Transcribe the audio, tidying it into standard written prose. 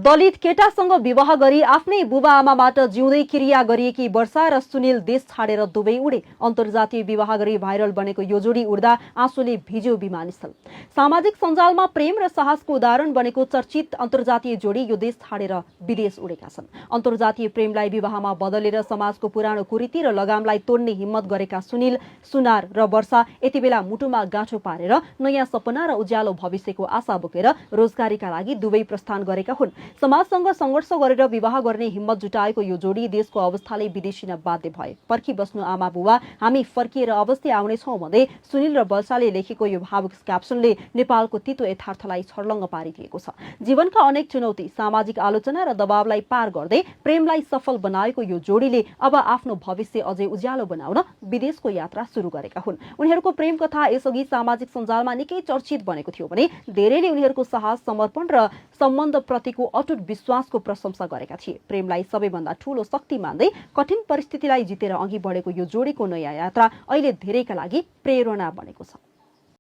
दलित केटासँग विवाह गरी आफ्नै बुबा आमाबाट जिउँदै क्रिया गरिएकी वर्षा र सुनिल देश छाडेर दुवै उडे। अन्तर्जातीय विवाह गरी भाइरल बनेको यो जोडी उड्दा आँसुले भिज्यो विमानस्थल। सामाजिक सञ्जालमा प्रेम र साहसको उदाहरण बनेको चर्चित अन्तर्जातीय जोडी यो देश छाडेर विदेश उडेका छन्। अन्तर्जातीय प्रेमलाई विवाहमा बदलेर समाजको पुरानो कुरीति र लगामलाई तोड्ने हिम्मत गरेका सुनिल, सुनार र वर्षा यति बेला मुटुमा गाँठो पारेर नयाँ सपना र उज्यालो भविष्यको आशा बोकेर रोजगारीका लागि दुवै प्रस्थान गरेका हुन्। समाजसँग संघर्ष गरेर विवाह गर्ने हिम्मत जुटाएको यो जोडी देशको अवस्थाले विदेशिन बाध्य भए। पर्खिबस्नु आमा बुबा, हामी फर्किएर अवश्य आउनेछौँ भन्दै सुनिल र वर्षाले लेखेको यो भावुक क्याप्सनले नेपालको तितो यथार्थलाई छर्लङ्ग पारिदिएको छ। जीवनका अनेक चुनौती, सामाजिक आलोचना र दबावलाई पार गर्दै प्रेमलाई सफल बनाएको यो जोडीले अब आफ्नो भविष्य अझै उज्यालो बनाउन विदेशको यात्रा सुरु गरेका हुन्। उनीहरूको प्रेम कथा यसअघि सामाजिक सञ्जालमा निकै चर्चित बनेको थियो भने धेरैले उनीहरूको साहस, समर्पण र सम्बन्ध प्रतिको अटुट विश्वासको प्रशंसा गरेका थिए। प्रेमलाई सबैभन्दा ठूलो शक्ति मान्दै कठिन परिस्थितिलाई जितेर अघि बढेको यो जोडीको नयाँ यात्रा अहिले धेरैका लागि प्रेरणा बनेको छ।